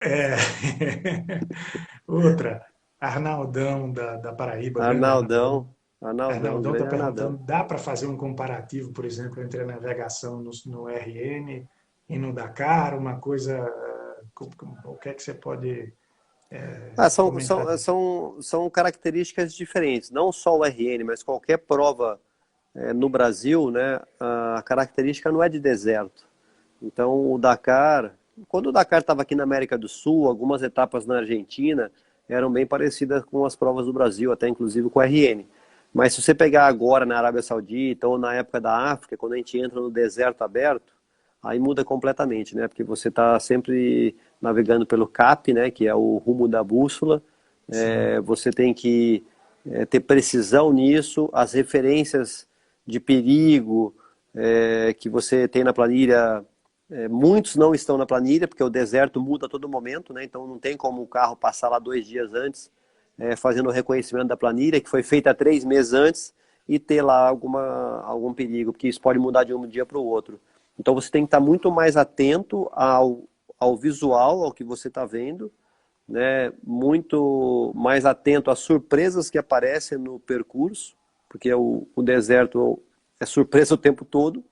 É. Outra, Arnaldão da Paraíba, grande Arnaldão. Arnaldão, Arnaldão, Arnaldão está grande perguntando, Arnaldão. dá para fazer um comparativo, por exemplo, entre a navegação no RN e no Dakar, uma coisa, o que é que você pode Ah, comentar disso? são características diferentes. Não só o RN, mas qualquer prova no Brasil, né, a característica não é de deserto. Então, o Dakar, quando o Dakar estava aqui na América do Sul, algumas etapas na Argentina eram bem parecidas com as provas do Brasil, até inclusive com o RN. Mas se você pegar agora na Arábia Saudita ou na época da África, quando a gente entra no deserto aberto, aí muda completamente, né? Porque você está sempre navegando pelo CAP, né? Que é o rumo da bússola. Sim, Você tem que ter precisão nisso, as referências de perigo que você tem na planilha, muitos não estão na planilha, porque o deserto muda a todo momento, né? Então não tem como o carro passar lá 2 dias antes, fazendo o reconhecimento da planilha, que foi feita 3 meses antes, e ter lá algum perigo, porque isso pode mudar de um dia para o outro. Então você tem que estar muito mais atento ao visual, ao que você está vendo, né? Muito mais atento às surpresas que aparecem no percurso, porque o deserto é surpresa o tempo todo,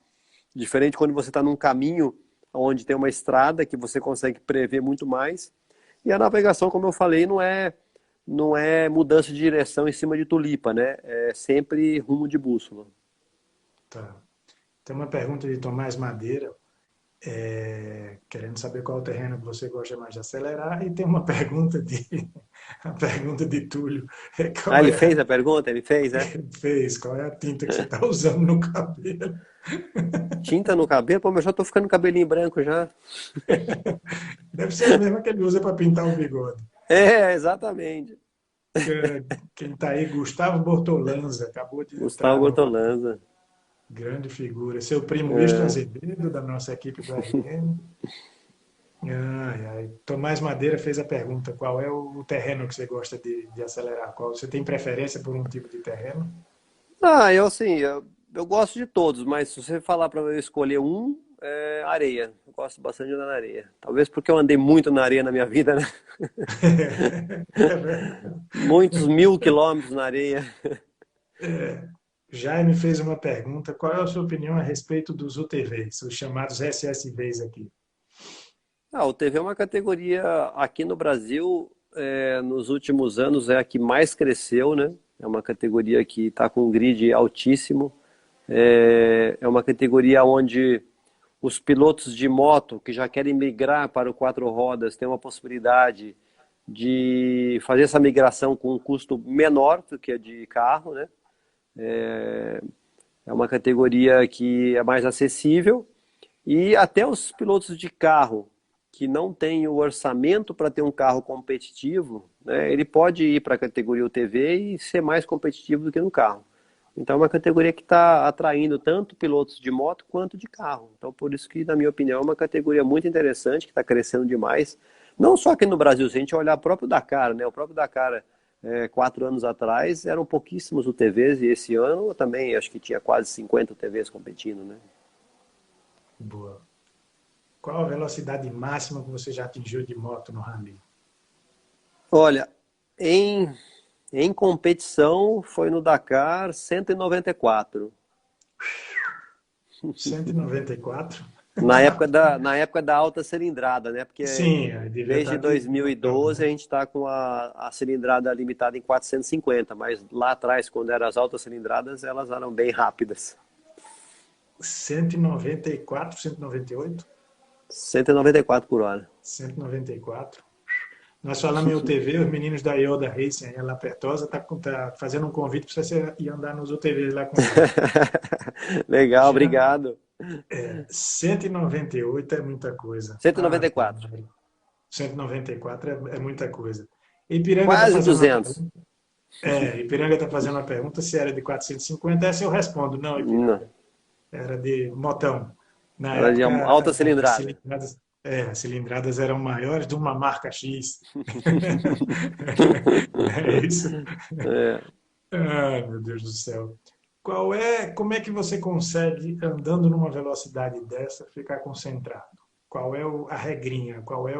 diferente quando você está num caminho onde tem uma estrada que você consegue prever muito mais. E a navegação, como eu falei, não é mudança de direção em cima de tulipa, né? É sempre rumo de bússola. tá. Tem uma pergunta de Tomás Madeira, querendo saber qual o terreno que você gosta mais de acelerar, e tem uma pergunta a pergunta de Túlio, Ah, qual ele é fez a pergunta? Ele fez, é? qual é a tinta que você está usando no cabelo? Tinta no cabelo? Pô, mas eu já tô ficando cabelinho branco já. Deve ser a mesma que ele usa para pintar o bigode. É, exatamente. Quem está aí, Gustavo Bortolanza, acabou de Gustavo entrar no Bortolanza. grande figura. Seu primo Winston Azevedo, da nossa equipe do RN. Ai, ai. Tomás Madeira fez a pergunta: qual é o terreno que você gosta de acelerar? Qual, você tem preferência por um tipo de terreno? Ah, eu assim, eu gosto de todos, mas se você falar para eu escolher um, é areia. Eu gosto bastante de andar na areia. Talvez porque eu andei muito na areia na minha vida, né? É verdade. Muitos 1.000 quilômetros na areia. Jaime fez uma pergunta: qual é a sua opinião a respeito dos UTVs, os chamados SSVs aqui? Ah, o TV é uma categoria aqui no Brasil, nos últimos anos é a que mais cresceu, né? É uma categoria que está com um grid altíssimo. É uma categoria onde os pilotos de moto que já querem migrar para o quatro rodas têm uma possibilidade de fazer essa migração com um custo menor do que a de carro, né? É uma categoria que é mais acessível e até os pilotos de carro que não têm o orçamento para ter um carro competitivo, né, ele pode ir para a categoria UTV e ser mais competitivo do que no carro. Então é uma categoria que está atraindo tanto pilotos de moto quanto de carro. Então por isso que, na minha opinião, é uma categoria muito interessante, que está crescendo demais. Não só aqui no Brasil, se a gente olhar o próprio Dakar, né? O próprio Dakar, 4 anos atrás, eram pouquíssimos UTVs e esse ano também acho que tinha quase 50 UTVs competindo, né? Boa. Qual a velocidade máxima que você já atingiu de moto no rally? Olha, em, em competição foi no Dakar 194. 194? Na época da alta cilindrada, né? Porque Sim, aí devia desde estar de motão, 2012 a né? gente está com a cilindrada limitada em 450, mas lá atrás, quando eram as altas cilindradas, elas eram bem rápidas. 194, 198? 194 por hora. 194. Nós falamos em UTV, os meninos da Yoda Racing, aí, a Lapertosa, tá fazendo um convite para você ir andar nos UTVs lá com eles. Legal, Já obrigado. 198 é muita coisa. Ah, 194. 194 é muita coisa. Ipiranga está Quase fazendo uma 200. pergunta. Ipiranga está fazendo uma pergunta se era de 450. Essa eu respondo. Não, Não, Ipiranga. Era de motão. Na era de alta época, cilindrada. as cilindradas eram maiores de uma marca X. É isso? É. Ai, meu Deus do céu. Como é que você consegue, andando numa velocidade dessa, ficar concentrado? Qual é a regrinha? Qual é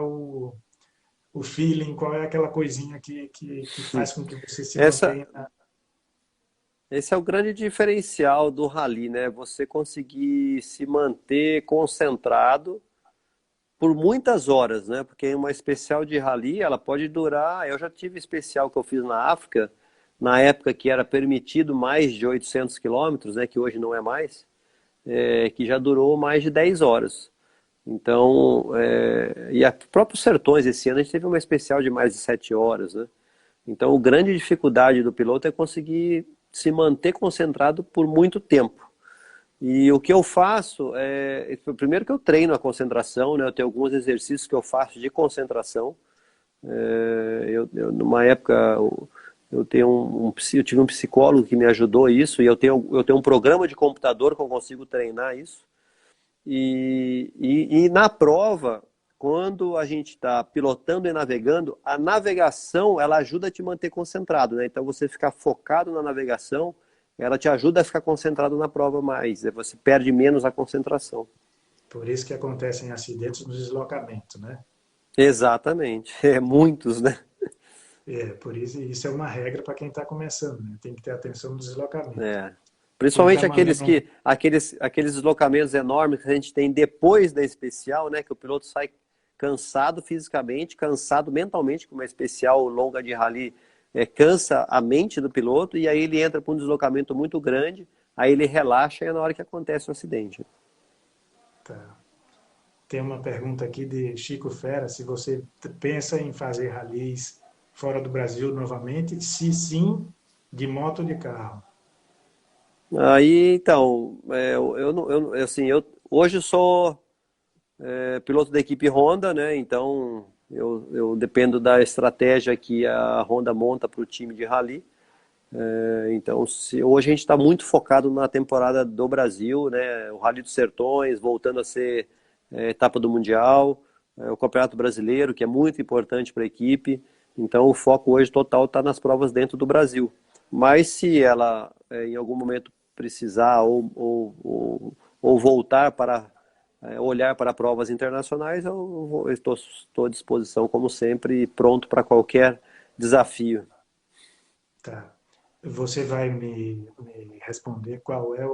o feeling, qual é aquela coisinha que faz com que você se Essa, mantenha. esse é o grande diferencial do rally, né? Você conseguir se manter concentrado por muitas horas, né? Porque uma especial de rally, ela pode durar. Eu já tive especial que eu fiz na África, na época que era permitido mais de 800 quilômetros, né? Que hoje não é mais, que já durou mais de 10 horas. Então, e a próprios Sertões esse ano a gente teve uma especial de mais de 7 horas, né? Então, a grande dificuldade do piloto é conseguir se manter concentrado por muito tempo. E o que eu faço primeiro que eu treino a concentração, né? Eu tenho alguns exercícios que eu faço de concentração. Numa época, eu tive um psicólogo que me ajudou isso, e eu tenho um programa de computador que eu consigo treinar isso. E na prova, quando a gente está pilotando e navegando, a navegação ela ajuda a te manter concentrado, né? Então você ficar focado na navegação, ela te ajuda a ficar concentrado na prova mais, você perde menos a concentração. Por isso que acontecem acidentes no deslocamento, né? Exatamente, muitos, né? Por isso é uma regra para quem está começando, né? Tem que ter atenção no deslocamento. É. Ele está Principalmente aqueles mandando. que aqueles deslocamentos enormes que a gente tem depois da especial, né? Que o piloto sai cansado fisicamente, cansado mentalmente, como uma especial longa de rally cansa a mente do piloto, e aí ele entra para um deslocamento muito grande, aí ele relaxa e é na hora que acontece o acidente. Tá. Tem uma pergunta aqui de Chico Fera, se você pensa em fazer ralis fora do Brasil novamente, se sim, de moto ou de carro. Aí, então, eu, não- eu, assim, eu hoje sou piloto da equipe Honda, né? Então eu dependo da estratégia que a Honda monta para o time de rally. Então, hoje a gente está muito focado na temporada do Brasil, né? O Rally dos Sertões, voltando a ser etapa do Mundial, o Campeonato Brasileiro, que é muito importante para a equipe. Então, o foco hoje total está nas provas dentro do Brasil. Mas se ela, em algum momento, precisar ou voltar para olhar para provas internacionais, eu estou à disposição, como sempre, pronto para qualquer desafio. Tá. Você vai me responder qual é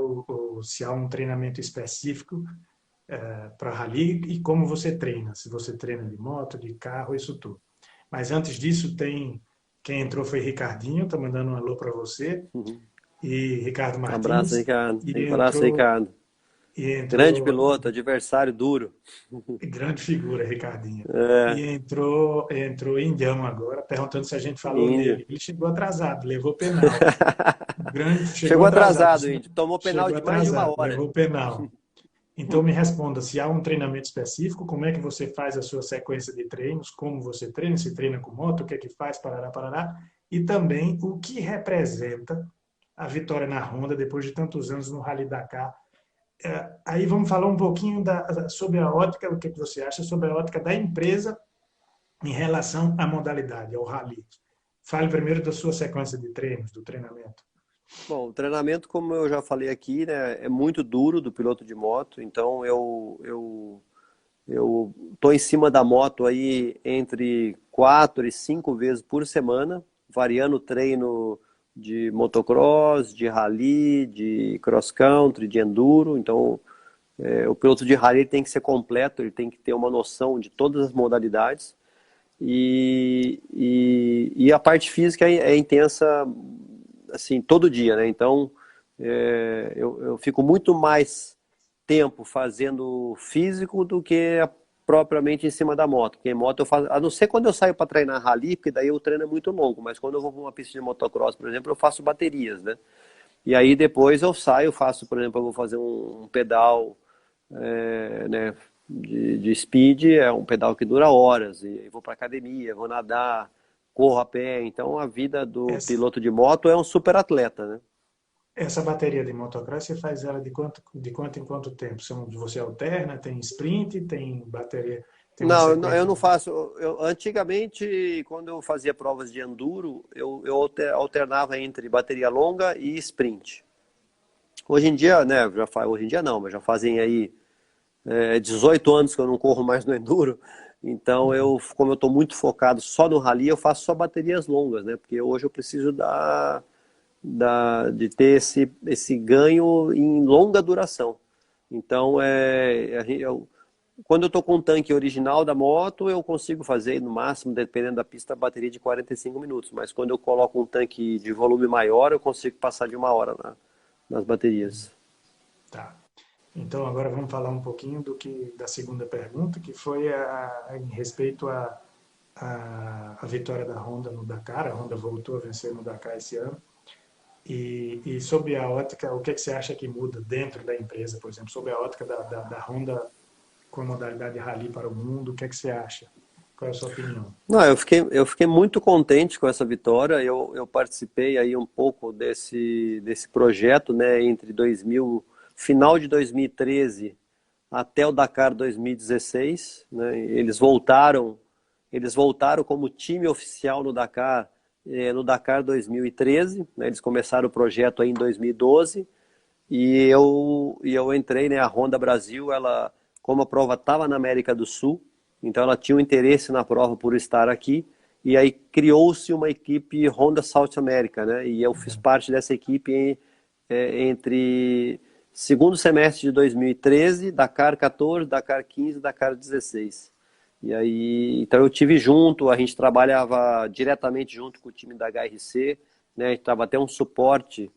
se há um treinamento específico para rally e como você treina. Se você treina de moto, de carro, isso tudo. Mas antes disso, quem entrou foi Ricardinho, tá mandando um alô para você, Uhum. e Ricardo Abraço, Martins, Ricardo. e Abraço, Ricardo. e Grande entrou piloto, adversário duro. grande figura, Ricardinho. E É, entrou Indião agora, perguntando se a gente falou Índio. nele. Ele chegou atrasado, levou penal. Grande, chegou Chegou atrasado, atrasado, Índio. Tomou penal chegou de mais de uma atrasado, hora. levou penal. Então me responda, se há um treinamento específico, como é que você faz a sua sequência de treinos, como você treina, se treina com moto, o que é que faz, parará, parará, e também o que representa a vitória na Honda depois de tantos anos no Rally Dakar. Aí vamos falar um pouquinho sobre a ótica, o que é que você acha sobre a ótica da empresa em relação à modalidade, ao Rally. Fale primeiro da sua sequência de treinos, do treinamento. Bom, o treinamento, como eu já falei aqui, né, é muito duro do piloto de moto, então eu tô em cima da moto aí entre 4 e 5 vezes por semana, variando o treino de motocross, de rally, de cross country, de enduro. Então, o piloto de rally tem que ser completo, ele tem que ter uma noção de todas as modalidades. E a parte física é intensa, assim, todo dia, né? Então, eu fico muito mais tempo fazendo físico do que propriamente em cima da moto. Porque em moto eu faço, a não ser quando eu saio para treinar rally, porque daí o treino é muito longo, mas quando eu vou para uma pista de motocross, por exemplo, eu faço baterias, né? E aí depois eu saio, faço, por exemplo, eu vou fazer um pedal, né, de speed, é um pedal que dura horas, e vou para academia, vou nadar, corro a pé. Então a vida do Essa, piloto de moto é um super atleta, né? essa bateria de motocross, você faz ela de quanto em quanto tempo? Você alterna, tem sprint, tem bateria, tem uma Não, eu sequência não de... faço. Antigamente, quando eu fazia provas de enduro, eu alternava entre bateria longa e sprint. Hoje em dia, né, hoje em dia não, mas já fazem aí 18 anos que eu não corro mais no enduro. Então, como eu estou muito focado só no rally, eu faço só baterias longas, né? Porque hoje eu preciso de ter esse ganho em longa duração. Então, quando eu estou com o tanque original da moto, eu consigo fazer no máximo, dependendo da pista, a bateria de 45 minutos. Mas quando eu coloco um tanque de volume maior, eu consigo passar de 1 hora nas baterias. Tá. Então agora vamos falar um pouquinho da segunda pergunta, que foi em respeito à vitória da Honda no Dakar. A Honda voltou a vencer no Dakar esse ano. E sob a ótica, o que, é que você acha que muda dentro da empresa, por exemplo, sob a ótica da Honda com a modalidade rally para o mundo, o que, é que você acha? Qual é a sua opinião? Não, eu fiquei muito contente com essa vitória. Eu participei aí um pouco desse projeto, né, final de 2013 até o Dakar 2016, né? Eles voltaram como time oficial no Dakar 2013, né? Eles começaram o projeto aí em 2012 e eu entrei, né? A Honda Brasil, como a prova estava na América do Sul, então ela tinha um interesse na prova por estar aqui, e aí criou-se uma equipe Honda South America, né? E eu fiz parte dessa equipe entre segundo semestre de 2013, Dakar 14, Dakar 15, Dakar 16. E aí, então eu tive junto, a gente trabalhava diretamente junto com o time da HRC, né? A gente dava até um suporte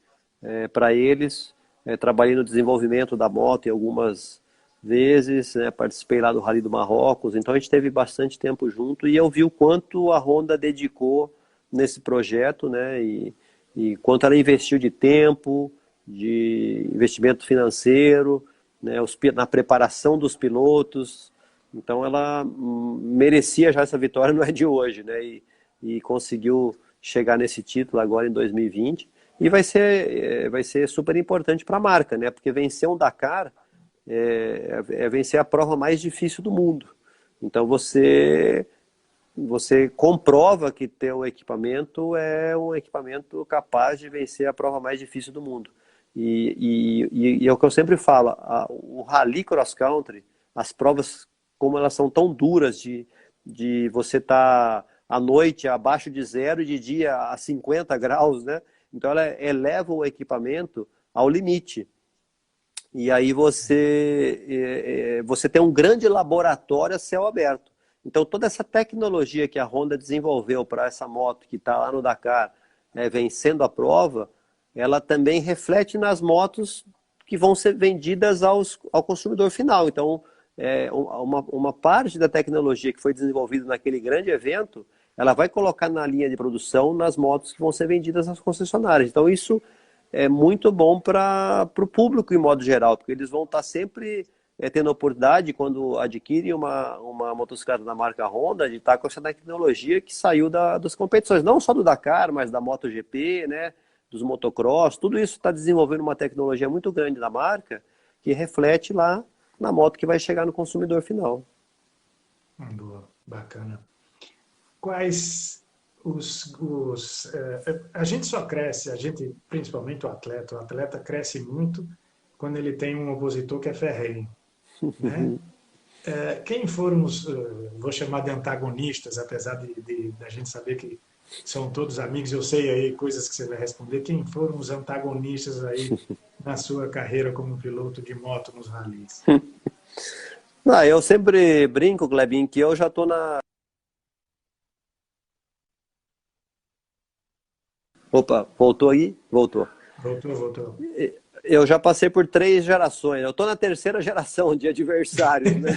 para eles. Trabalhei no desenvolvimento da moto em algumas vezes, né? Participei lá do Rally do Marrocos, então a gente teve bastante tempo junto e eu vi o quanto a Honda dedicou nesse projeto, né? E quanto ela investiu de tempo, de investimento financeiro, né? Na preparação dos pilotos. Então ela merecia já essa vitória, não é de hoje, né? E conseguiu chegar nesse título agora em 2020. E vai ser super importante para a marca, né? Porque vencer um Dakar é vencer a prova mais difícil do mundo. Então você comprova que teu equipamento é um equipamento capaz de vencer a prova mais difícil do mundo. E é o que eu sempre falo, o Rally Cross Country, as provas, como elas são tão duras de você estar à noite abaixo de zero e de dia a 50 graus, né? Então ela eleva o equipamento ao limite. E aí você tem um grande laboratório a céu aberto. Então toda essa tecnologia que a Honda desenvolveu para essa moto que está lá no Dakar, né, vencendo a prova, ela também reflete nas motos que vão ser vendidas ao consumidor final. Então, uma parte da tecnologia que foi desenvolvida naquele grande evento, ela vai colocar na linha de produção nas motos que vão ser vendidas nas concessionárias. Então, isso é muito bom para o público, em modo geral, porque eles vão estar sempre tendo a oportunidade, quando adquirem uma motocicleta da marca Honda, de estar com essa tecnologia que saiu das competições, não só do Dakar, mas da MotoGP, né? Dos motocross, tudo isso está desenvolvendo uma tecnologia muito grande da marca que reflete lá na moto que vai chegar no consumidor final. Boa, bacana. Quais a gente só cresce, principalmente o atleta cresce muito quando ele tem um opositor que é ferrenho, né? Quem foram vou chamar de antagonistas, apesar da gente saber que são todos amigos, eu sei aí coisas que você vai responder, quem foram os antagonistas aí na sua carreira como piloto de moto nos ralis? Eu sempre brinco, Glebinho, que eu já estou na... Opa, voltou aí? Voltou. Voltou. Eu já passei por 3 gerações. Eu estou na terceira geração de adversários, né?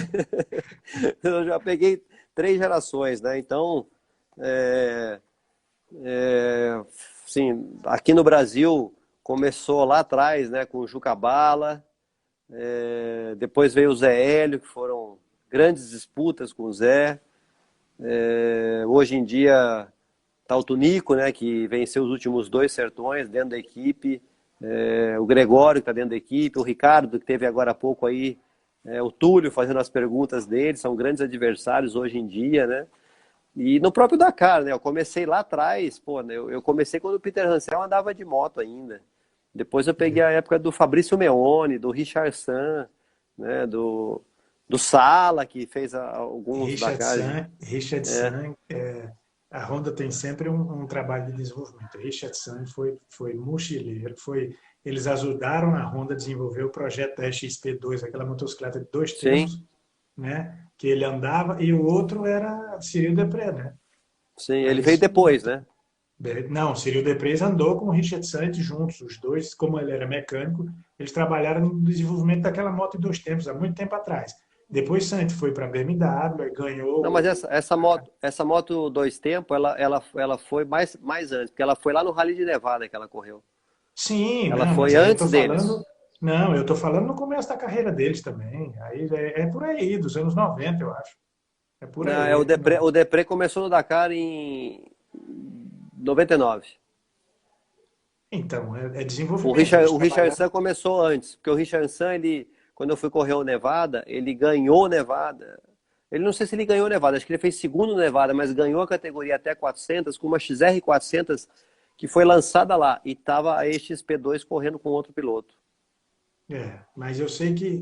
Eu já peguei 3 gerações, né? Então, sim, aqui no Brasil começou lá atrás, né? Com o Juca Bala, depois veio o Zé Hélio, que foram grandes disputas com o Zé. Hoje em dia está o Tunico, né? Que venceu os últimos 2 sertões dentro da equipe. O Gregório que está dentro da equipe, o Ricardo que teve agora há pouco aí, o Túlio fazendo as perguntas dele, são grandes adversários hoje em dia, né? E no próprio Dakar, né? Eu comecei lá atrás, pô, né? Eu comecei quando o Peter Hansel andava de moto ainda. Depois eu peguei a época do Fabrício Meone, do Richard San, né? Do Sala, que fez alguns Dakar. Richard É, Sun, a Honda tem sempre um trabalho de desenvolvimento. Richard Sun foi mochileiro, eles ajudaram a Honda a desenvolver o projeto da XP2, aquela motocicleta de dois sim, tempos, né? Que ele andava, e o outro era Cyril Depré, né? sim. Ele Aí, veio depois, né? não, Cyril Depré andou com o Richard Sun juntos, os dois, como ele era mecânico, eles trabalharam no desenvolvimento daquela moto de dois tempos, há muito tempo atrás. Depois Santos foi para a BMW, Não, mas ganhou. essa moto dois tempos, ela foi mais antes, porque ela foi lá no Rally de Nevada que ela correu. Sim, Ela não, foi mas aí eu tô antes deles. falando. Não, eu tô falando no começo da carreira deles também. Aí é por aí, dos anos 90, eu acho. É por Não, aí. O Depré começou no Dakar em 99. Então, é O desenvolvimento. Richard, Eles o Richard trabalharam. Sun começou antes, porque o Richard Sun, quando eu fui correr o Nevada, ele ganhou o Nevada. Ele não sei se ele ganhou o Nevada, acho que ele fez segundo no Nevada, mas ganhou a categoria até 400 com uma XR 400 que foi lançada lá e tava a XP2 correndo com outro piloto. Mas eu sei que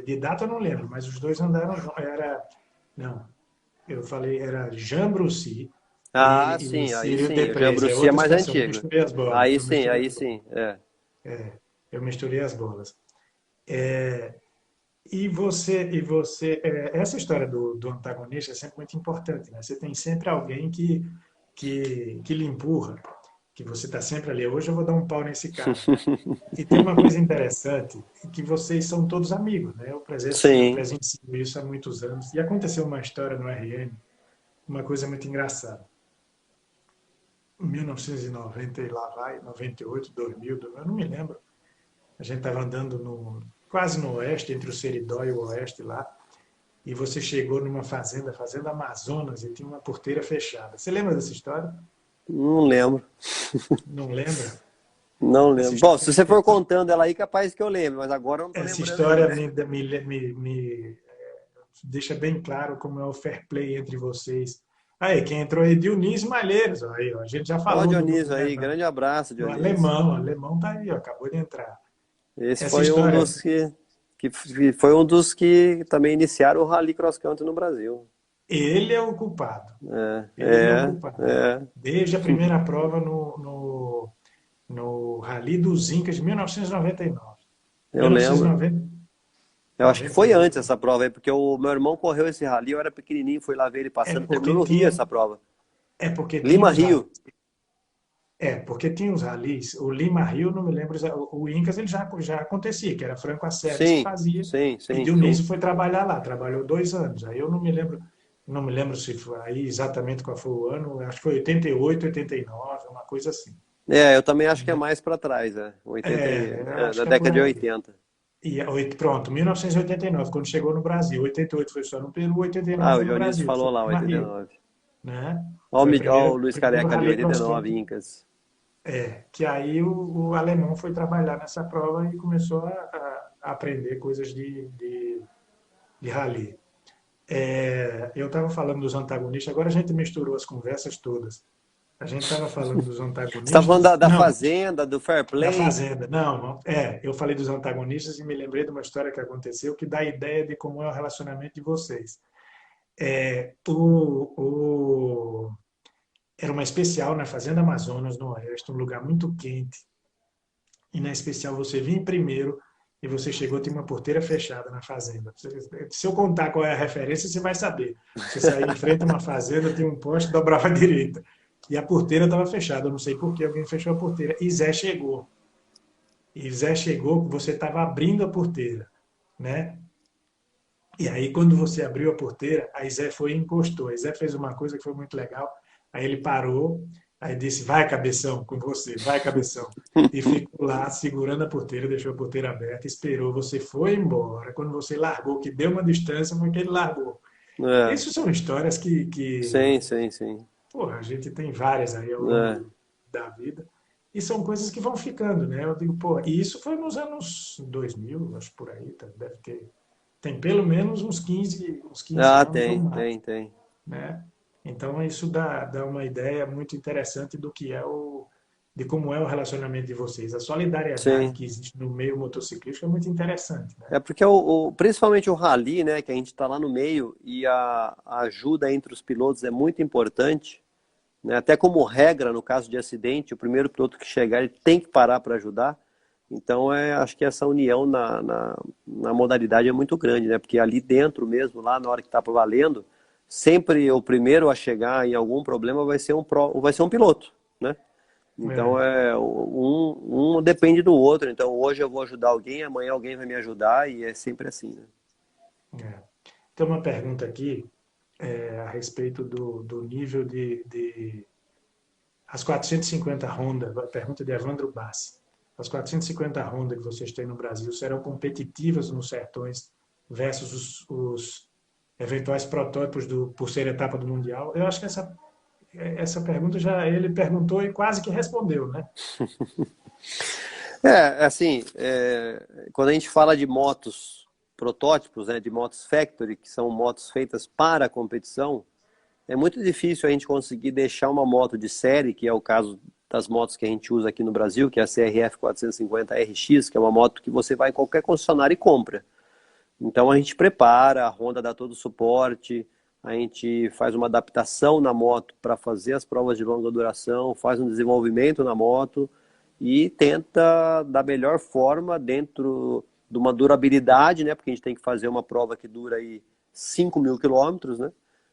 de data eu não lembro, mas os dois andaram juntos. Não, eu falei, era Jean Brucy Ah, e aí Cyril sim, o Deprez. É Jambrussi é outra mais situação. Eu antigo. misturei as bolas. Aí Eu sim, misturei aí as bolas. sim, é. Eu misturei as bolas. É, essa história do antagonista é sempre muito importante, né? Você tem sempre alguém que lhe empurra, que você está sempre ali. Hoje eu vou dar um pau nesse cara. E tem uma coisa interessante, que vocês são todos amigos, né? Eu Sim. presencio isso há muitos anos. E aconteceu uma história no RN, uma coisa muito engraçada. Em 1990 e lá vai, 98, 2000, eu não me lembro. A gente estava andando quase no oeste, entre o Seridó e o oeste lá, e você chegou numa fazenda, Fazenda Amazonas, e tinha uma porteira fechada. Você lembra dessa história? Não lembro. Não lembra? Não Essa lembro. Bom, se história, você for contando ela aí, capaz que eu lembro, mas agora eu não tô essa lembrando história ainda. me deixa bem claro como é o fair play entre vocês. Aí, quem entrou aí, Dionísio Malheiros, ó, aí, ó, a gente já Ó, falou Dionísio aí, né, grande abraço, no Dionísio. alemão, o alemão tá aí, ó, acabou de entrar. Esse Essa foi um história, dos que foi um dos que também iniciaram o Rally Cross Country no Brasil. ele é o culpado. É, Ele é o é, culpado. é. Desde a primeira prova no Rally dos Incas de 1999. Eu lembro. 1990, Eu acho que foi antes 98. essa prova aí, porque o meu irmão correu esse rally, eu era pequenininho, fui lá ver ele É passando, terminou porque no Rio tinha, essa prova. porque tinha Lima os ralis. Rio. Porque tinha os ralis. O Lima Rio, não me lembro, o Incas ele já acontecia, que era Franco Asseres que Sim, fazia. sim, E sim, sim. Dionísio foi trabalhar lá, trabalhou 2 anos. Aí eu não me lembro se foi aí exatamente qual foi o ano, acho que foi 88, 89, uma coisa assim. É, eu também acho que é mais para trás, Eu acho na que é por década de aí. 80. Pronto, 1989, quando chegou no Brasil. 88 foi só no Peru, Ah, 89 o foi no Dionísio Brasil, foi falou lá, Lima Rio, 89. né? Ó, Foi o Ó primeiro, o Luiz primeiro Careca ali, Rally Cross 89, Country. Incas. Que aí o alemão foi trabalhar nessa prova e começou a aprender coisas de rally. Eu estava falando dos antagonistas, agora a gente misturou as conversas todas. A gente estava falando dos Você estava falando antagonistas. da Não, Fazenda, do Fair da Play? Fazenda. Não, não. Eu falei dos antagonistas e me lembrei de uma história que aconteceu que dá ideia de como é o relacionamento de vocês. É, era uma especial na Fazenda Amazonas, no Oeste, um lugar muito quente. E na especial você vinha em primeiro e você chegou, tinha uma porteira fechada na fazenda. Se eu contar qual é a referência, você vai saber. Você saía em frente a uma fazenda, tinha um poste, dobrava à direita. E a porteira estava fechada, eu não sei por que alguém fechou a porteira. E Zé chegou. E Zé chegou, você estava abrindo a porteira, né? E aí, quando você abriu a porteira, aí Zé foi e encostou. Aí Zé fez uma coisa que foi muito legal. Aí ele parou, aí disse: vai, cabeção, com você, vai, cabeção. E ficou lá segurando a porteira, deixou a porteira aberta, esperou. Você foi embora. Quando você largou, que deu uma distância, foi que ele largou. É, Essas são histórias sim, sim, sim. porra, a gente tem várias aí ao É. longo da vida. E são coisas que vão ficando, né? Eu digo, pô, e isso foi nos anos 2000, acho por aí, deve ter. Tem pelo menos uns 15 Ah, anos ou tem, mais, tem, tem. né? Então isso dá uma ideia muito interessante do que é de como é o relacionamento de vocês. A solidariedade Sim. que existe no meio motociclístico é muito interessante, né? É porque principalmente o rally, né, que a gente está lá no meio e a ajuda entre os pilotos é muito importante, né? Até como regra, no caso de acidente, o primeiro piloto que chegar ele tem que parar para ajudar. Então, acho que essa união na modalidade é muito grande, né? Porque ali dentro mesmo, lá na hora que está valendo, sempre o primeiro a chegar em algum problema vai ser um piloto, né? Então, É, um depende do outro. Então, hoje eu vou ajudar alguém, amanhã alguém vai me ajudar e é sempre assim, né? é. Tem uma pergunta aqui a respeito do nível as 450 Honda, a pergunta de Evandro Bassi. As 450 Honda que vocês têm no Brasil serão competitivas nos sertões versus os eventuais protótipos por ser etapa do Mundial? Eu acho que essa pergunta já ele perguntou e quase que respondeu, né? Assim, quando a gente fala de motos protótipos, né, de motos factory, que são motos feitas para a competição, é muito difícil a gente conseguir deixar uma moto de série, que é o caso das motos que a gente usa aqui no Brasil, que é a CRF 450 RX, que é uma moto que você vai em qualquer concessionária e compra. Então a gente prepara, a Honda dá todo o suporte, a gente faz uma adaptação na moto para fazer as provas de longa duração, faz um desenvolvimento na moto e tenta da melhor forma dentro de uma durabilidade, né? Porque a gente tem que fazer uma prova que dura aí 5.000 quilômetros, né?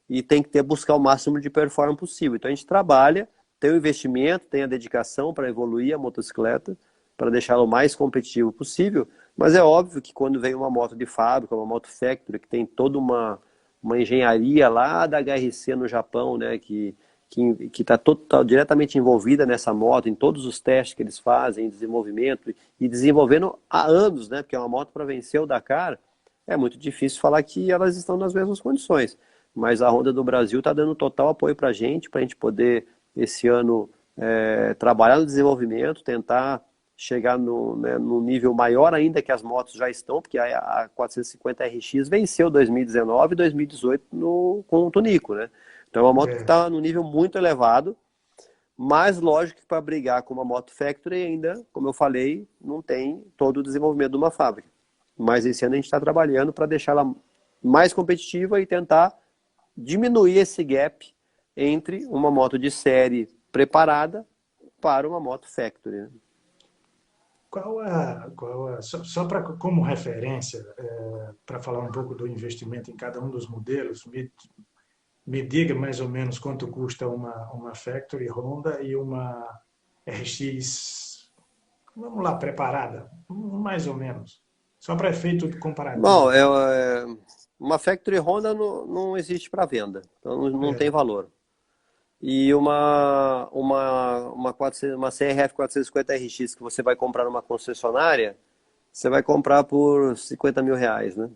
E tem que buscar o máximo de performance possível. Então a gente trabalha, tem o investimento, tem a dedicação para evoluir a motocicleta, para deixá-la o mais competitivo possível, mas é óbvio que quando vem uma moto de fábrica, uma moto factory, que tem toda uma engenharia lá da HRC no Japão, né, que está tá diretamente envolvida nessa moto, em todos os testes que eles fazem, desenvolvimento, e desenvolvendo há anos, né, porque é uma moto para vencer o Dakar, é muito difícil falar que elas estão nas mesmas condições. Mas a Honda do Brasil está dando total apoio para a gente poder, esse ano, trabalhar no desenvolvimento, tentar chegar no nível maior ainda que as motos já estão, porque a 450 RX venceu 2019 e 2018 com o Tunico, né? Então é uma moto que É, está no nível muito elevado, mas lógico que para brigar com uma moto factory ainda, como eu falei, não tem todo o desenvolvimento de uma fábrica. Mas esse ano a gente está trabalhando para deixá-la mais competitiva e tentar diminuir esse gap entre uma moto de série preparada para uma moto factory, né? só para como referência, para falar um pouco do investimento em cada um dos modelos, me diga mais ou menos quanto custa uma Factory Honda e uma RX, vamos lá, preparada, mais ou menos, só para efeito Bom, comparativo. uma Factory Honda não existe para venda, então não tem É, valor. E uma CRF 450 RX que você vai comprar numa concessionária, você vai comprar por R$ 50.000, né?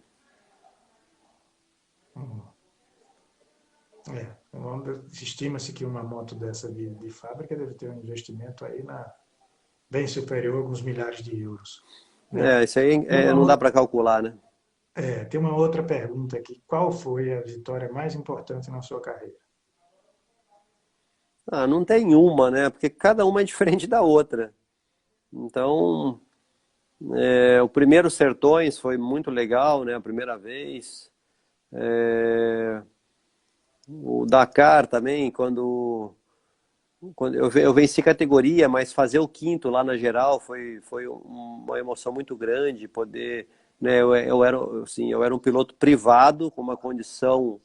estima-se que uma moto dessa de fábrica deve ter um investimento aí bem superior a alguns milhares de euros, né? Isso aí Tem uma não dá outra, para calcular, né? tem uma outra pergunta aqui. Qual foi a vitória mais importante na sua carreira? Ah, não tem uma, né? Porque cada uma é diferente da outra. Então, o primeiro Sertões foi muito legal, né? A primeira vez. É, o Dakar também, quando eu venci categoria, mas fazer o quinto lá na geral foi uma emoção muito grande, poder, né, eu era um piloto privado com uma condição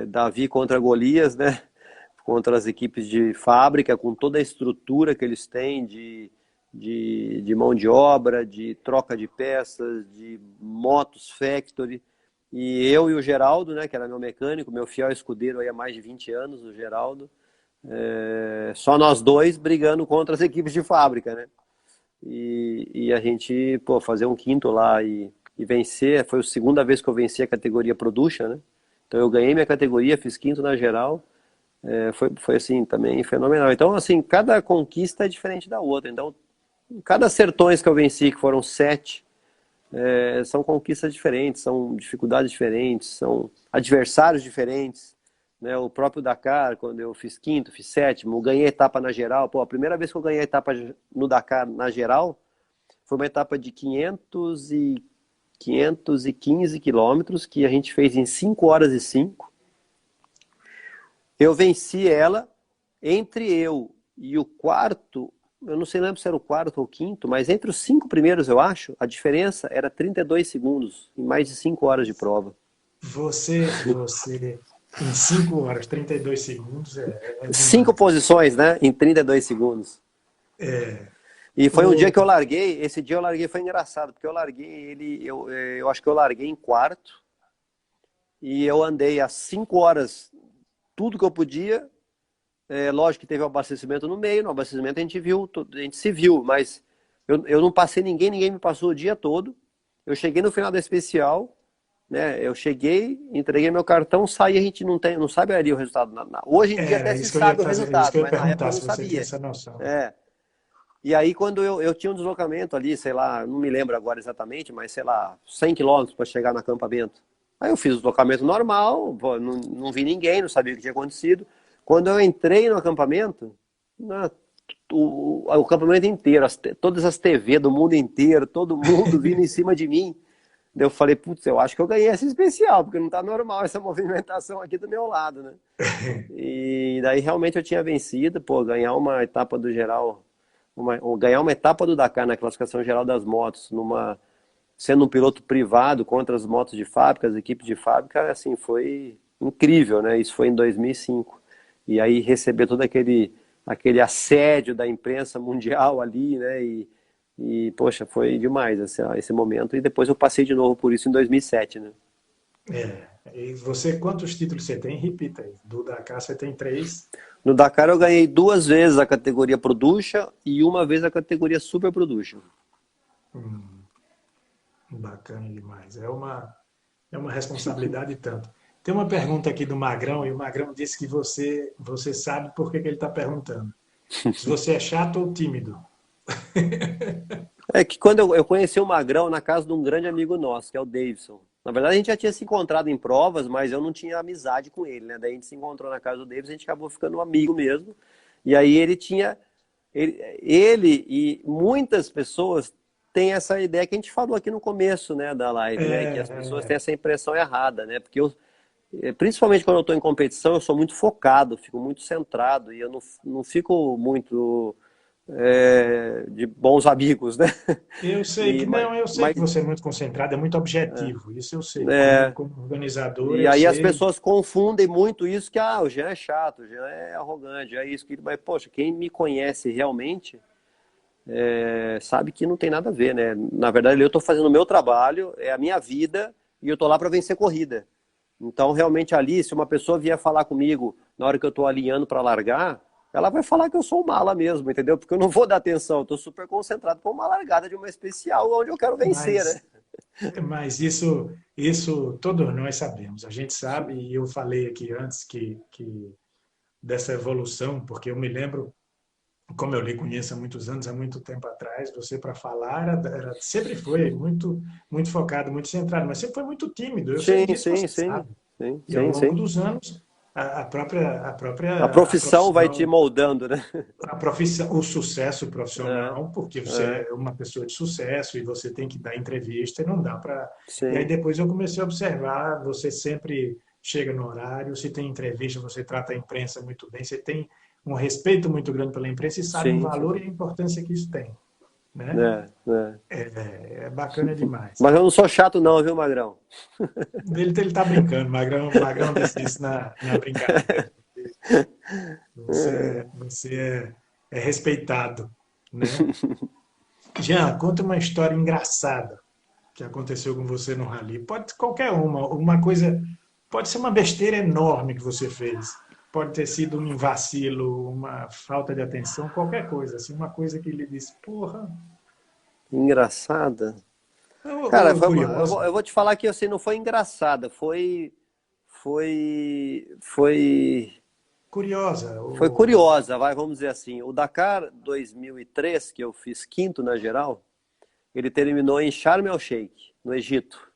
Davi contra Golias, né, contra as equipes de fábrica, com toda a estrutura que eles têm de mão de obra, de troca de peças, de motos factory. E eu e o Geraldo, né, que era meu mecânico, meu fiel escudeiro aí há mais de 20 anos, o Geraldo, só nós dois brigando contra as equipes de fábrica, né? E a gente, pô, fazer um quinto lá e vencer, foi a segunda vez que eu venci a categoria Production, né? Então eu ganhei minha categoria, fiz quinto na geral, foi assim, também fenomenal. Então, assim, cada conquista é diferente da outra. Então, cada sertões que eu venci, que foram 7, são conquistas diferentes, são dificuldades diferentes, são adversários diferentes, né? O próprio Dakar, quando eu fiz quinto, fiz sétimo, ganhei etapa na geral. Pô, a primeira vez que eu ganhei a etapa no Dakar na geral foi uma etapa de 515 quilômetros que a gente fez em 5 horas e 5. Eu venci ela. Entre eu e o quarto, eu não sei, lembro se era o quarto ou o quinto, mas entre os 5 primeiros, eu acho, a diferença era 32 segundos em mais de 5 horas de prova. Você, em 5 horas, 32 segundos, é 5 demais. posições, né? Em 32 segundos. É, E foi um dia o, que eu larguei, esse dia eu larguei, foi engraçado, porque eu larguei ele, eu acho que eu larguei em quarto, e eu andei às 5 horas tudo que eu podia. Lógico que teve o abastecimento no meio, no abastecimento a gente se viu, mas eu não passei ninguém, ninguém me passou o dia todo. Eu cheguei no final da especial, né? Eu cheguei, entreguei meu cartão, saí, a gente não sabe ali o resultado. Hoje em dia até Era se isso que eu ia sabe o fazer, isso que resultado, eu ia mas na época perguntar, eu não se você tinha sabia. essa noção. É. E aí quando eu tinha um deslocamento ali, sei lá, não me lembro agora exatamente, mas sei lá, 100 quilômetros para chegar no acampamento. Aí eu fiz o deslocamento normal, pô, não vi ninguém, não sabia o que tinha acontecido. Quando eu entrei no acampamento, na- o acampamento inteiro, todas as TV do mundo inteiro, todo mundo vindo em cima de mim. Daí eu falei, putz, eu acho que eu ganhei essa especial, porque não tá normal essa movimentação aqui do meu lado, né? E daí realmente eu tinha vencido, pô, ganhar uma etapa do geral, ganhar uma etapa do Dakar na classificação geral das motos, sendo um piloto privado contra as motos de fábrica, as equipes de fábrica, assim, foi incrível, né? Isso foi em 2005. E aí receber todo aquele assédio da imprensa mundial ali, né? Poxa, foi demais esse momento. E depois eu passei de novo por isso em 2007, né? E você, quantos títulos você tem? Repita aí. Do Dakar você tem 3. No Dakar eu ganhei 2 vezes a categoria Production e uma vez a categoria Super Production. Bacana demais. É uma responsabilidade e tanto. Tem uma pergunta aqui do Magrão, e o Magrão disse que você sabe por que que ele está perguntando. Se você é chato ou tímido. É que quando eu conheci o Magrão na casa de um grande amigo nosso, que é o Davidson. Na verdade, a gente já tinha se encontrado em provas, mas eu não tinha amizade com ele, né? Daí a gente se encontrou na casa do Davidson, a gente acabou ficando um amigo mesmo. E aí ele tinha. Ele e muitas pessoas têm essa ideia que a gente falou aqui no começo, né, da live, né? Que as pessoas têm essa impressão errada, né? Porque principalmente quando eu estou em competição, eu sou muito focado, fico muito centrado e eu não fico muito de bons amigos, né? Eu sei E, que mas, não, eu sei mas que você é muito concentrado, é muito objetivo. Isso eu sei. é, Como organizador, e eu aí as sei. pessoas confundem muito isso que o Jean é chato, o Jean é arrogante, é isso que mas poxa, quem me conhece realmente sabe que não tem nada a ver, né? Na verdade, eu estou fazendo o meu trabalho, é a minha vida e eu estou lá para vencer corrida. Então, realmente ali, se uma pessoa vier falar comigo na hora que eu estou alinhando para largar, ela vai falar que eu sou um mala mesmo, entendeu? Porque eu não vou dar atenção, eu estou super concentrado para uma largada de uma especial onde eu quero vencer, né? Mas Mas isso todos nós sabemos. A gente sabe, e eu falei aqui antes que dessa evolução, porque eu me lembro, como eu lhe conheço há muitos anos, há muito tempo atrás, você para falar sempre foi muito focado, muito centrado, mas sempre foi muito tímido. Eu sei Sim, disso, sim, você sim, sabe. sim, E ao sim, longo sim. dos anos, A a profissão vai te profissão moldando, né? a profissão, o sucesso É, profissional, porque você é, é uma pessoa de sucesso e você tem que dar entrevista e não dá para. E aí sim, depois eu comecei a observar, você sempre chega no horário, se tem entrevista, você trata a imprensa muito bem, você tem um respeito muito grande pela imprensa e sabe o sim, sim. valor e a importância que isso tem, né? É, é. É bacana demais. Mas eu não sou chato não, viu, Magrão? Ele tá brincando, Magrão disse isso na brincadeira. Você é respeitado, né? Jean, conta uma história engraçada que aconteceu com você no rally. Pode ser qualquer uma coisa, pode ser uma besteira enorme que você fez. Pode ter sido um vacilo, uma falta de atenção, qualquer coisa, assim, uma coisa que ele disse, porra, Engraçada. Cara, ou curiosa, eu vou te falar que assim, não foi engraçada, foi curiosa, foi ou, curiosa, vai, vamos dizer assim. O Dakar 2003, que eu fiz quinto na geral, ele terminou em Sharm el-Sheikh, no Egito.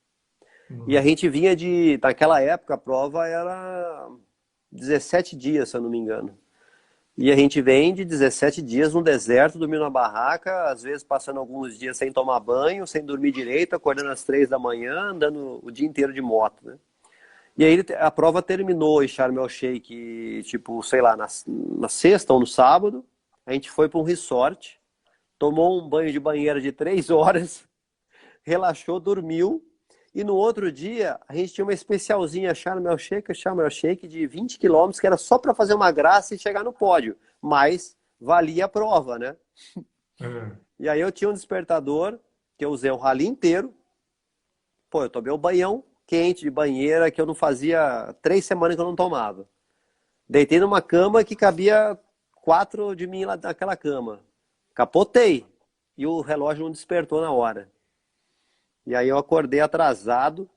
E a hum, gente vinha naquela época a prova era 17 dias, se eu não me engano. E a gente vem de 17 dias no deserto, dormindo na barraca, às vezes passando alguns dias sem tomar banho, sem dormir direito, acordando às 3 da manhã, andando o dia inteiro de moto, né? E aí a prova terminou em Sharm el-Sheikh, tipo, sei lá, na sexta ou no sábado. A gente foi para um resort, tomou um banho de banheira de 3 horas, relaxou, dormiu. E no outro dia, a gente tinha uma especialzinha Sharm el-Sheikh de 20 quilômetros, que era só para fazer uma graça e chegar no pódio. Mas valia a prova, né? É. E aí eu tinha um despertador, que eu usei o rally inteiro. Pô, eu tomei um banhão quente de banheira, que eu não fazia 3 semanas que eu não tomava. Deitei numa cama que cabia 4 de mim lá naquela cama. Capotei. E o relógio não despertou na hora. E aí eu acordei atrasado.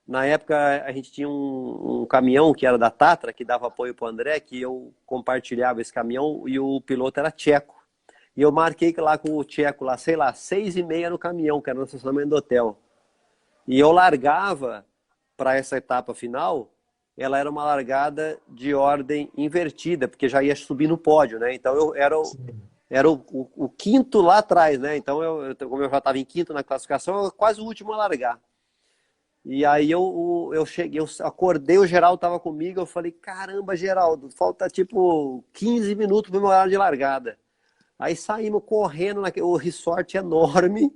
Na época a gente tinha um caminhão que era da Tatra, que dava apoio para o André, que eu compartilhava esse caminhão e o piloto era tcheco. E eu marquei lá com o tcheco, lá, sei lá, 6h30 no caminhão, que era no estacionamento do hotel. E eu largava para essa etapa final, ela era uma largada de ordem invertida, porque já ia subir no pódio, né? Então eu Sim. era o quinto lá atrás, né? Então, como eu já estava em quinto na classificação, eu era quase o último a largar. E aí eu cheguei, eu acordei, o Geraldo estava comigo, eu falei, caramba, Geraldo, falta tipo 15 minutos para o meu horário de largada. Aí saímos correndo naquele o resort enorme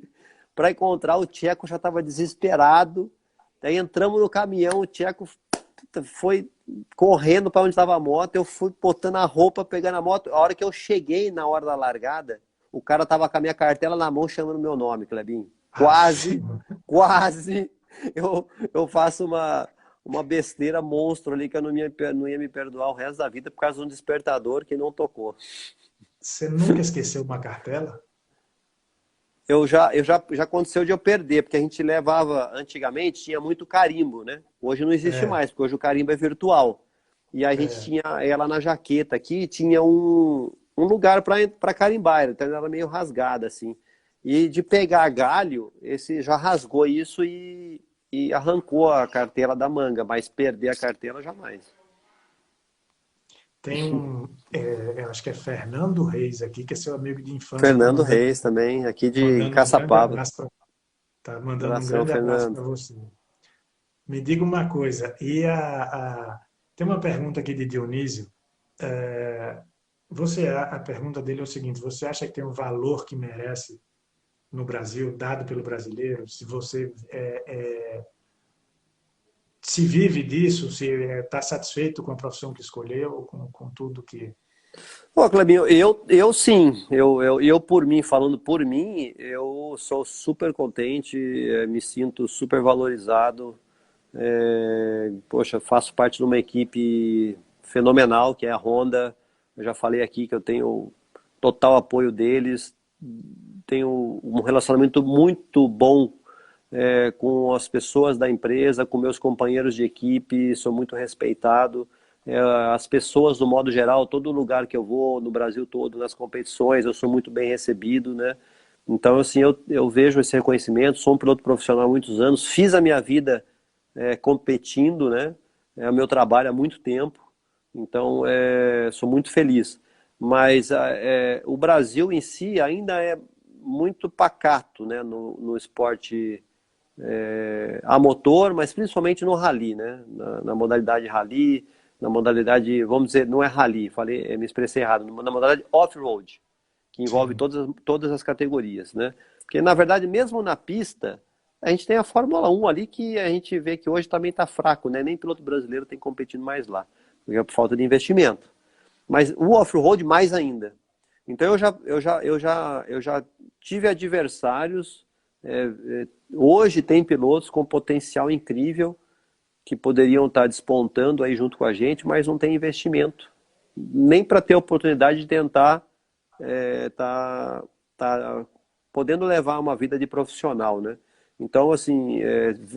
para encontrar o Tcheco, já estava desesperado. Aí entramos no caminhão, o Tcheco foi correndo para onde estava a moto, eu fui botando a roupa, pegando a moto. A hora que eu cheguei na hora da largada, o cara tava com a minha cartela na mão chamando meu nome, Clebinho. Aff, Quase eu faço uma besteira monstro ali que eu não ia me perdoar o resto da vida por causa de um despertador que não tocou. você nunca esqueceu uma cartela? Já aconteceu de eu perder, porque a gente levava, antigamente, tinha muito carimbo, né? Hoje não existe É, mais, porque hoje o carimbo é virtual. E a gente é. tinha ela na jaqueta aqui, tinha um lugar para carimbar, então ela era meio rasgada, assim. E de pegar galho, esse já rasgou isso e arrancou a carteira da manga, mas perder a carteira jamais. Tem um, eu acho que é Fernando Reis aqui, que é seu amigo de infância, Fernando Reis também, aqui de mandando um grande Caçapava. abraço, tá mandando um Abração, grande abraço para Fernando. você. Me diga uma coisa, tem uma pergunta aqui de Dionísio. É, a pergunta dele é o seguinte: você acha que tem um valor que merece no Brasil, dado pelo brasileiro? Se você se vive disso, se está satisfeito com a profissão que escolheu, com tudo que. Pô, Clebinho, eu sim, eu por mim, falando por mim, eu sou super contente, me sinto super valorizado. Poxa, faço parte de uma equipe fenomenal, que é a Honda. Eu já falei aqui que eu tenho total apoio deles, tenho um relacionamento muito bom com as pessoas da empresa, com meus companheiros de equipe, sou muito respeitado. As pessoas, no modo geral, todo lugar que eu vou, no Brasil todo, nas competições, eu sou muito bem recebido, né? Então, assim, eu vejo esse reconhecimento, sou um piloto profissional há muitos anos, fiz a minha vida competindo, né? É o meu trabalho há muito tempo, então sou muito feliz. Mas o Brasil em si ainda é muito pacato, né? No esporte a motor, mas principalmente no rally, né? Na modalidade rally, na modalidade, vamos dizer, não é rally, falei, me expressei errado, na modalidade off-road, que envolve Sim, todas as categorias, né? Porque, na verdade, mesmo na pista, a gente tem a Fórmula 1 ali que a gente vê que hoje também está fraco, né? Nem piloto brasileiro tem competindo mais lá, porque é por falta de investimento. Mas o off-road mais ainda. Então eu já tive adversários. Hoje tem pilotos com potencial incrível que poderiam estar despontando aí junto com a gente, mas não tem investimento nem para ter a oportunidade de tentar tá podendo levar uma vida de profissional, né? Então, assim,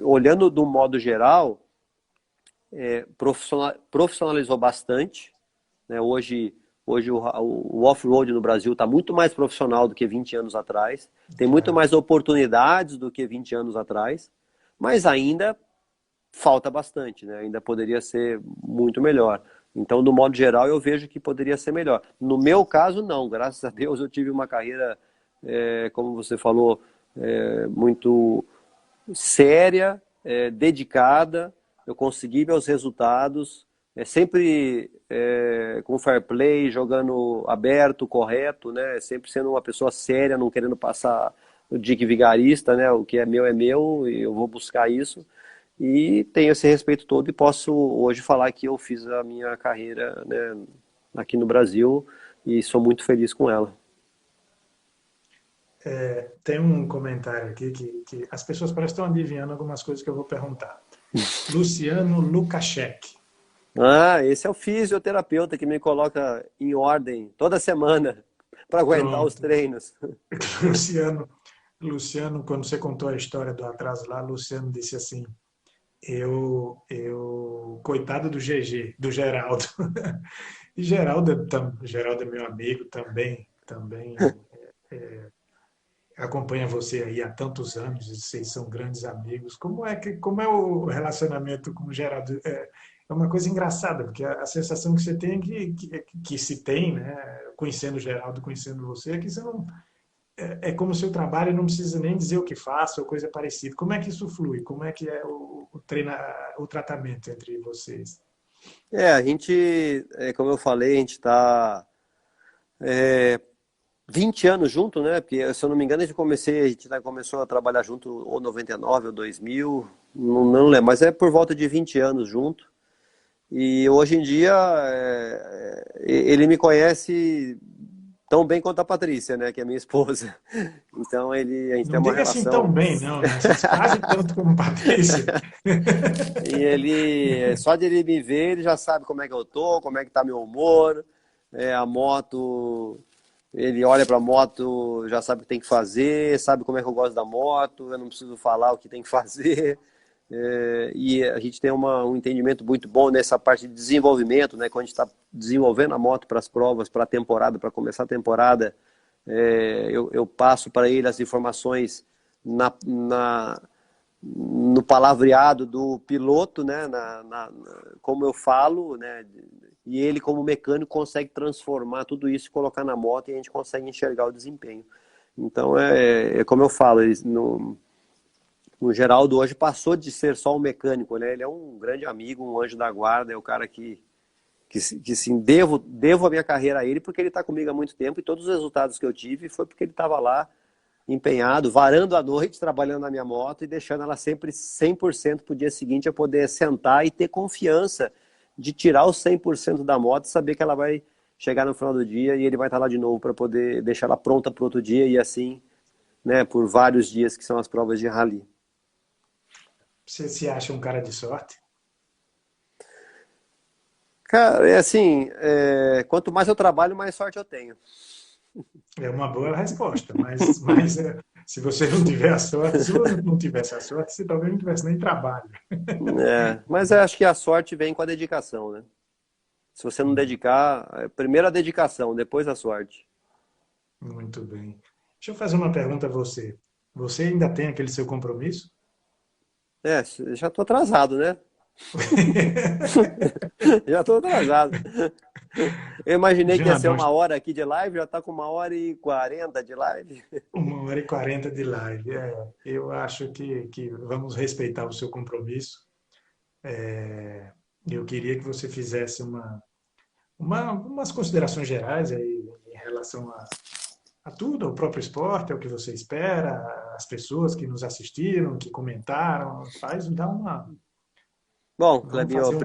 olhando do modo geral, profissionalizou bastante, né? Hoje o off-road no Brasil está muito mais profissional do que 20 anos atrás, tem muito é, mais oportunidades do que 20 anos atrás, mas ainda falta bastante, né? Ainda poderia ser muito melhor. Então, no modo geral, eu vejo que poderia ser melhor. No meu caso, não. Graças a Deus, eu tive uma carreira, como você falou, muito séria, dedicada. Eu consegui meus resultados, sempre com fair play, jogando aberto, correto, né? Sempre sendo uma pessoa séria, não querendo passar o dique vigarista, né? O que é meu e eu vou buscar isso. E tenho esse respeito todo e posso hoje falar que eu fiz a minha carreira, né, aqui no Brasil e sou muito feliz com ela. Tem um comentário aqui que as pessoas parecem que estão adivinhando algumas coisas que eu vou perguntar. Luciano Lukaszek. Ah, esse é o fisioterapeuta que me coloca em ordem toda semana para aguentar os Pronto. treinos. Luciano, Luciano, quando você contou a história do atraso lá, Luciano disse assim: coitado do GG, do Geraldo. E Geraldo é meu amigo também acompanha você aí há tantos anos, e vocês são grandes amigos. Como é o relacionamento com o Geraldo? É uma coisa engraçada, porque a sensação que você tem que se tem, né, conhecendo o Geraldo, conhecendo você, é que você não é como o seu trabalho não precisa nem dizer o que faça ou coisa parecida. Como é que isso flui? Como é que é o tratamento entre vocês? A gente, como eu falei, a gente está 20 anos junto, né? Porque, se eu não me engano, a gente começou a trabalhar junto ou 99 ou 2000, não lembro, mas é por volta de 20 anos junto. E hoje em dia ele me conhece tão bem quanto a Patrícia, né? Que é minha esposa. Então a gente tem Não uma diga assim tão relação. bem, não, né? Vocês quase tanto como Patrícia. E só de ele me ver, ele já sabe como é que eu tô, como é que tá meu humor, a moto, ele olha pra moto, já sabe o que tem que fazer, sabe como é que eu gosto da moto, eu não preciso falar o que tem que fazer. E a gente tem um entendimento muito bom nessa parte de desenvolvimento, né? Quando a gente está desenvolvendo a moto para as provas, para a temporada, para começar a temporada, eu passo para ele as informações no palavreado do piloto, né? Como eu falo, né? E ele, como mecânico, consegue transformar tudo isso e colocar na moto e a gente consegue enxergar o desempenho. Então, como eu falo, o Geraldo hoje passou de ser só um mecânico, né? Ele é um grande amigo, um anjo da guarda, é o cara que sim, devo a minha carreira a ele, porque ele está comigo há muito tempo e todos os resultados que eu tive foi porque ele estava lá empenhado, varando a noite, trabalhando na minha moto e deixando ela sempre 100% para o dia seguinte eu poder sentar e ter confiança de tirar os 100% da moto e saber que ela vai chegar no final do dia e ele vai estar lá de novo para poder deixar ela pronta para outro dia e assim, né, por vários dias que são as provas de rally. Você se acha um cara de sorte? Cara, é assim, quanto mais eu trabalho, mais sorte eu tenho. É uma boa resposta, mas se você não tiver a sorte, se você não tivesse a sorte, você talvez não tivesse nem trabalho. Mas eu acho que a sorte vem com a dedicação, né? Se você não dedicar, primeiro a dedicação, depois a sorte. Muito bem. Deixa eu fazer uma pergunta a você. Você ainda tem aquele seu compromisso? Já tô atrasado, né? Já tô atrasado. Eu imaginei que ia Já ser nós 1 hora aqui de live, já tá com 1h40 de live. 1h40 de live. Eu acho que vamos respeitar o seu compromisso. Eu queria que você fizesse umas considerações gerais aí em relação a tudo, ao próprio esporte, ao que você espera, as pessoas que nos assistiram, que comentaram. Bom, Vamos Clebinho, fazer um.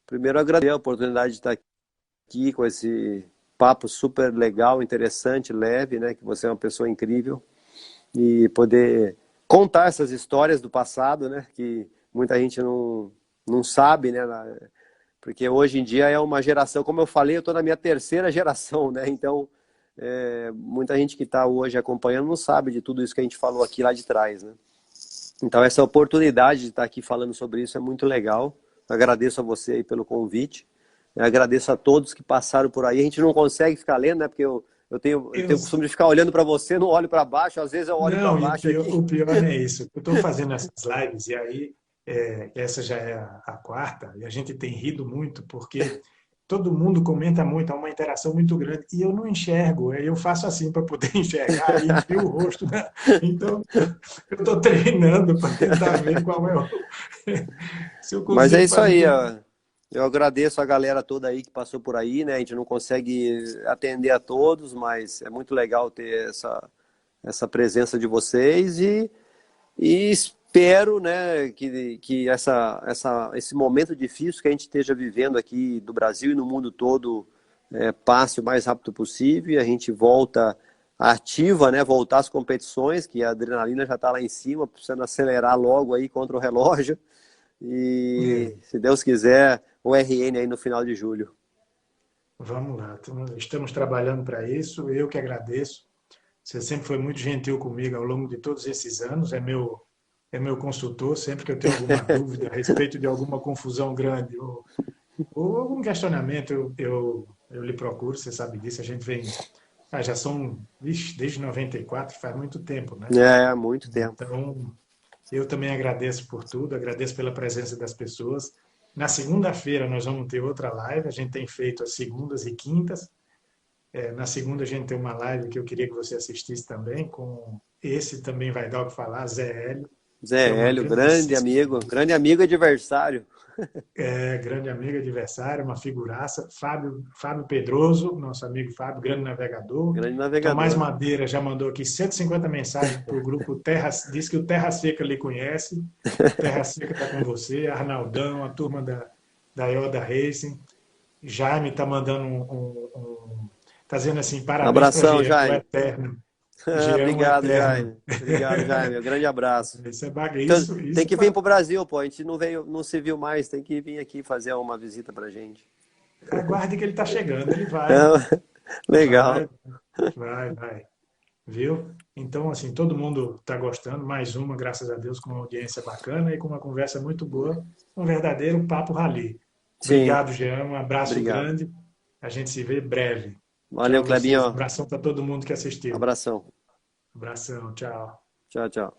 primeiro agradecer a oportunidade de estar aqui com esse papo super legal, interessante, leve, né? Que você é uma pessoa incrível e poder contar essas histórias do passado, né? Que muita gente não sabe, né? Porque hoje em dia é uma geração, como eu falei, eu estou na minha terceira geração, né? Então, muita gente que está hoje acompanhando não sabe de tudo isso que a gente falou aqui lá de trás, né? Então, essa oportunidade de estar aqui falando sobre isso é muito legal. Agradeço a você aí pelo convite. Eu agradeço a todos que passaram por aí. A gente não consegue ficar lendo, né? Porque eu tenho o costume de ficar olhando para você, não olho para baixo. Às vezes eu olho para Não, e baixo aqui. o pior não é isso. Eu estou fazendo essas lives e aí essa já é a quarta, e a gente tem rido muito, porque todo mundo comenta muito, há uma interação muito grande, e eu não enxergo, eu faço assim para poder enxergar e ver o rosto. Né? Então, eu estou treinando para tentar ver qual é o. Se eu Mas é consigo isso fazer aí, com. ó. Eu agradeço a galera toda aí que passou por aí, né? A gente não consegue atender a todos, mas é muito legal ter essa presença de vocês e espero, né, que esse momento difícil que a gente esteja vivendo aqui do Brasil e no mundo todo passe o mais rápido possível e a gente volta ativa, né, voltar às competições, que a adrenalina já está lá em cima, precisando acelerar logo aí contra o relógio. É, E, se Deus quiser, o RN aí no final de julho. vamos lá, estamos trabalhando para isso, eu que agradeço. Você sempre foi muito gentil comigo ao longo de todos esses anos, é meu consultor, sempre que eu tenho alguma dúvida a respeito de alguma confusão grande ou algum questionamento, eu lhe procuro, você sabe disso, a gente vem, já são, vixe, desde 94, faz muito tempo, né? É, há muito tempo. Então, eu também agradeço por tudo, agradeço pela presença das pessoas. Na segunda-feira nós vamos ter outra live, a gente tem feito as segundas e quintas. Na segunda a gente tem uma live que eu queria que você assistisse também, com esse também vai dar o que falar, Zé Hélio, que é Zé uma Hélio, grande amigo e adversário. grande amigo, adversário, uma figuraça. Fábio Pedroso, nosso amigo Fábio, grande navegador. Grande Tomás navegador. Madeira já mandou aqui 150 mensagens para o grupo Terra, diz que o Terra Seca lhe conhece. Terra Seca está com você, Arnaldão, a turma da Yoda Racing. Jaime está mandando tá dizendo assim, Um parabéns para abração, Jean, o Jaime. eterno. Jean, o Obrigado, eterno. Jaime. Obrigado, Jaime. Um grande abraço. Isso é baga, Então, isso, tem isso que vir pro Brasil, pô. A gente não veio, não se viu mais. Tem que vir aqui fazer uma visita pra gente. aguarde que ele está chegando, ele vai, Então, legal. vai, vai. Viu? Então, assim, todo mundo está gostando. Mais uma, graças a Deus, com uma audiência bacana e com uma conversa muito boa. Um verdadeiro papo rally. Sim, Obrigado, Jean. Um abraço obrigado. grande. A gente se vê breve. Tchau Valeu, a vocês. Um Clebinho. abração para todo mundo que assistiu. Abração. Abração, tchau. Tchau, tchau.